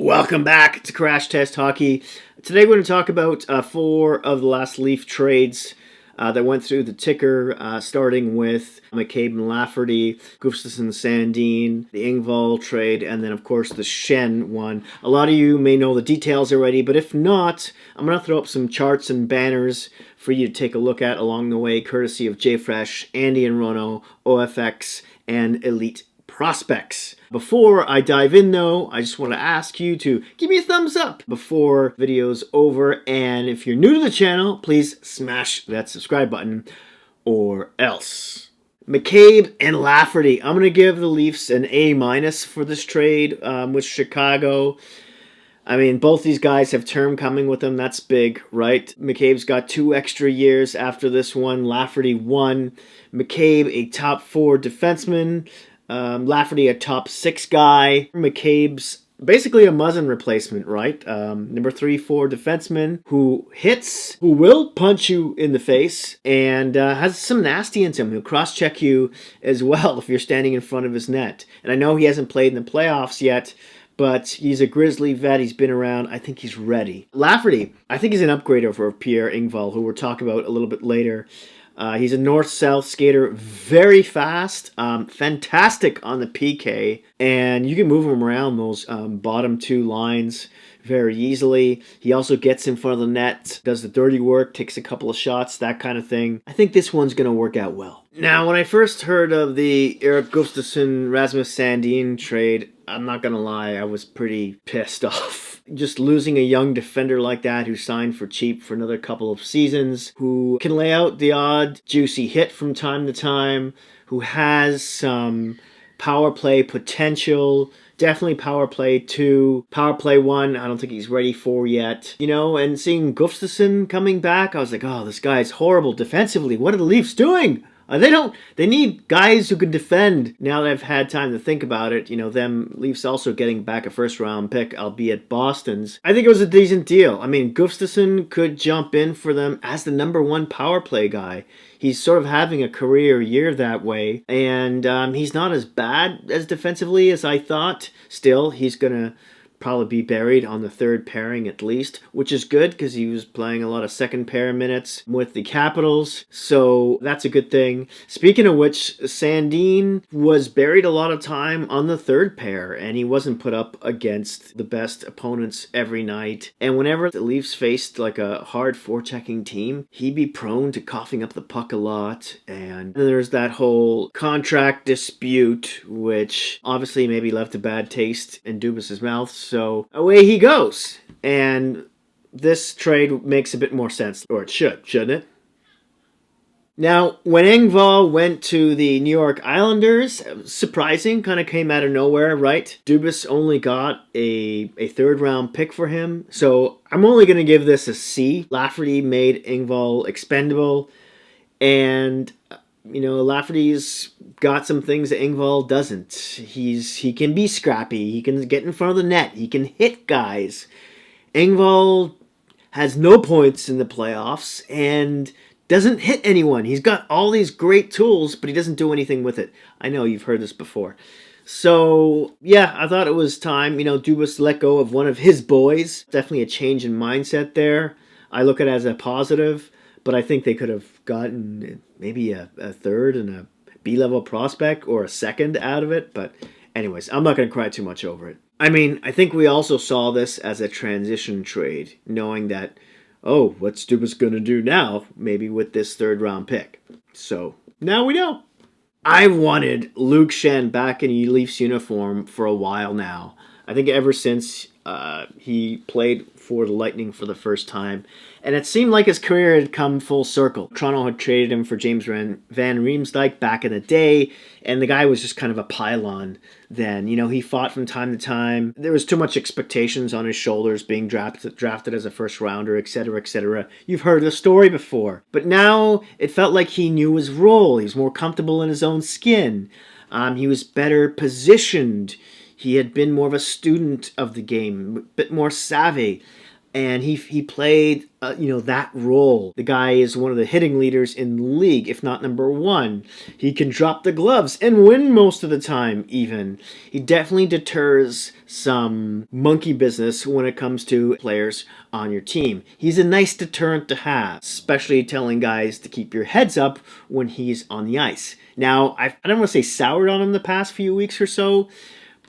Welcome back to Crash Test Hockey. Today we're going to talk about 4 of the last Leaf trades that went through the ticker, starting with McCabe Lafferty, Gustafsson, Sandin, the Engvall trade, and then of course the Schenn one. A lot of you may know the details already, but if not, I'm going to throw up some charts and banners for you to take a look at along the way, courtesy of JFresh, Andy and Rono, OFX, and Elite Prospects. Before I dive in though, I just want to ask you to give me a thumbs up before the video's over, and if you're new to the channel, please smash that subscribe button or else. McCabe and Lafferty. I'm going to give the Leafs an A- for this trade with Chicago. I mean, both these guys have term coming with them. That's big, right? McCabe's got 2 extra years after this one. Lafferty 1. McCabe, a top 4 defenseman. Lafferty, a top 6 guy. McCabe's basically a Muzzin replacement, right? Number 3-4 defenseman who hits, who will punch you in the face, and has some nasty in him. He'll cross-check you as well if you're standing in front of his net. And I know he hasn't played in the playoffs yet, but he's a Grizzly vet. He's been around. I think he's ready. Lafferty, I think he's an upgrade over Pierre Engvall, who we'll talk about a little bit later. He's a north-south skater, very fast, fantastic on the PK, and you can move him around those bottom 2 lines very easily. He also gets in front of the net, does the dirty work, takes a couple of shots, that kind of thing. I think this one's going to work out well. Now, when I first heard of the Erik Gustafsson, Rasmus Sandin trade, I'm not going to lie, I was pretty pissed off. Just losing a young defender like that who signed for cheap for another couple of seasons, who can lay out the odd juicy hit from time to time, who has some power play potential, definitely power play 2, power play 1, I don't think he's ready for yet. You know, and seeing Gustafsson coming back, I was like, oh, this guy's horrible defensively. What are the Leafs doing? They need guys who can defend. Now that I've had time to think about it, you know, them Leafs also getting back a first-round pick, albeit Boston's. I think it was a decent deal. I mean, Gustafsson could jump in for them as the number 1 power play guy. He's sort of having a career year that way, and he's not as bad as defensively as I thought. Still, he's going to probably be buried on the 3rd pairing at least, which is good because he was playing a lot of 2nd pair minutes with the Capitals, so that's a good thing. Speaking of which, Sandin was buried a lot of time on the 3rd pair, and he wasn't put up against the best opponents every night. And whenever the Leafs faced like a hard forechecking team, he'd be prone to coughing up the puck a lot. And then there's that whole contract dispute, which obviously maybe left a bad taste in Dubas's mouth. So away he goes. And this trade makes a bit more sense. Or it should, shouldn't it? Now, when Engvall went to the New York Islanders, surprising, kind of came out of nowhere, right? Dubas only got a 3rd-round pick for him. So I'm only going to give this a C. Lafferty made Engvall expendable. And you know, Lafferty's got some things that Engvall doesn't. He can be scrappy. He can get in front of the net. He can hit guys. Engvall has no points in the playoffs and doesn't hit anyone. He's got all these great tools, but he doesn't do anything with it. I know you've heard this before. So, yeah, I thought it was time, you know, Dubas let go of one of his boys. Definitely a change in mindset there. I look at it as a positive. But I think they could have gotten maybe a 3rd and a B-level prospect or a 2nd out of it. But anyways, I'm not going to cry too much over it. I mean, I think we also saw this as a transition trade, knowing that, oh, what's Dubas going to do now? Maybe with this 3rd-round pick. So now we know. I've wanted Luke Schenn back in a Leafs uniform for a while now. I think ever since he played for the Lightning for the first time. And it seemed like his career had come full circle. Toronto had traded him for James Van Riemsdyk back in the day, and the guy was just kind of a pylon then. You know, he fought from time to time. There was too much expectations on his shoulders being drafted as a first-rounder, etc., etc. You've heard the story before. But now it felt like he knew his role. He was more comfortable in his own skin. He was better positioned. He had been more of a student of the game, a bit more savvy. and he played that role. The guy is one of the hitting leaders in the league, if not number one. He can drop the gloves and win most of the time, even. He definitely deters some monkey business when it comes to players on your team. He's a nice deterrent to have, especially telling guys to keep your heads up when he's on the ice. Now, I don't want to say soured on him the past few weeks or so,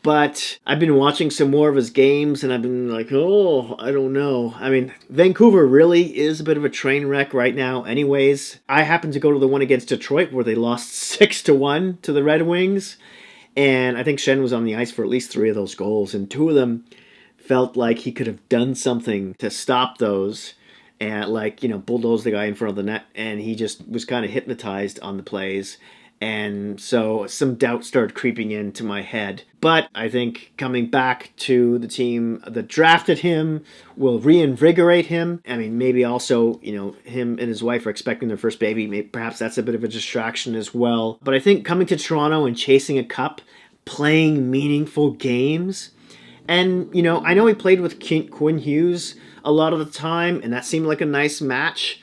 but I've been watching some more of his games, and I've been like, oh, I don't know. I mean, Vancouver really is a bit of a train wreck right now anyways. I happened to go to the one against Detroit where they lost 6-1 to the Red Wings, and I think Schenn was on the ice for at least 3 of those goals, and 2 of them felt like he could have done something to stop those and, bulldoze the guy in front of the net, and he just was kind of hypnotized on the plays. And so some doubt started creeping into my head. But I think coming back to the team that drafted him will reinvigorate him. I mean, maybe also, him and his wife are expecting their first baby. Maybe, perhaps that's a bit of a distraction as well. But I think coming to Toronto and chasing a cup, playing meaningful games. And, I know he played with Quinn Hughes a lot of the time, and that seemed like a nice match.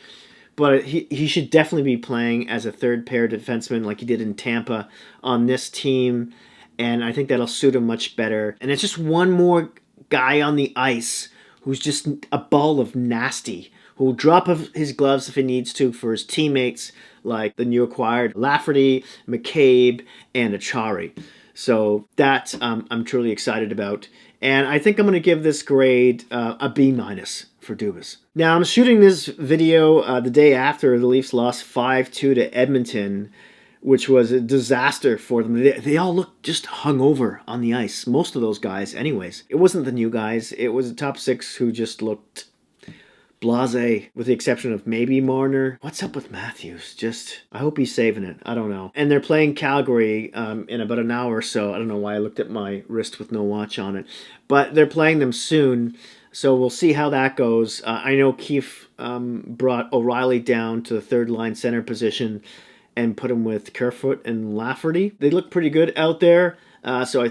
But he should definitely be playing as a third-pair defenseman like he did in Tampa on this team. And I think that'll suit him much better. And it's just one more guy on the ice who's just a ball of nasty, who will drop his gloves if he needs to for his teammates, like the new acquired Lafferty, McCabe, and Achari. So that I'm truly excited about. And I think I'm going to give this grade a B- for Dubas. Now, I'm shooting this video the day after the Leafs lost 5-2 to Edmonton, which was a disaster for them. They all looked just hungover on the ice. Most of those guys, anyways. It wasn't the new guys. It was the top 6 who just looked blasé, with the exception of maybe Marner. What's up with Matthews? I hope he's saving it. I don't know. And they're playing Calgary in about an hour or so. I don't know why I looked at my wrist with no watch on it. But they're playing them soon, so we'll see how that goes. I know Keefe brought O'Reilly down to the third-line center position and put him with Kerfoot and Lafferty. They look pretty good out there. So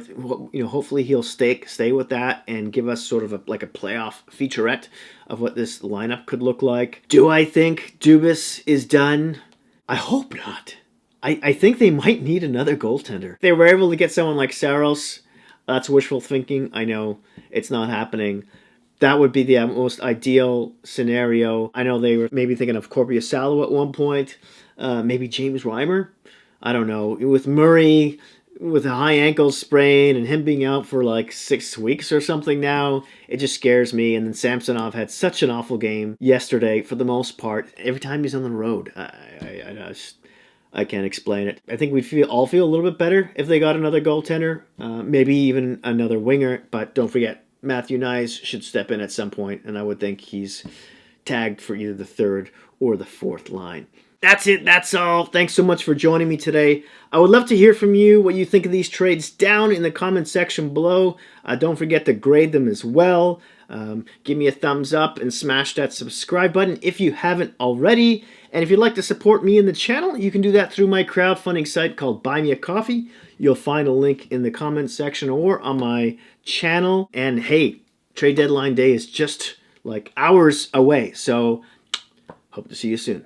hopefully he'll stay with that and give us sort of a playoff featurette of what this lineup could look like. Do I think Dubas is done? I hope not. I think they might need another goaltender. If they were able to get someone like Saros, that's wishful thinking. I know it's not happening. That would be the most ideal scenario. I know they were maybe thinking of Korpiusalo at one point. Maybe James Reimer. I don't know. With Murray with a high ankle sprain and him being out for 6 weeks or something now, it just scares me. And then Samsonov had such an awful game yesterday for the most part. Every time he's on the road, I can't explain it. I think we'd all feel a little bit better if they got another goaltender, maybe even another winger. But don't forget, Matthew Nyes should step in at some point, and I would think he's tagged for either the third or the fourth line. That's it. That's all. Thanks so much for joining me today. I would love to hear from you, what you think of these trades down in the comment section below. Don't forget to grade them as well. Give me a thumbs up and smash that subscribe button if you haven't already. And if you'd like to support me in the channel, you can do that through my crowdfunding site called Buy Me a Coffee. You'll find a link in the comments section or on my channel. And hey, trade deadline day is just hours away. So hope to see you soon.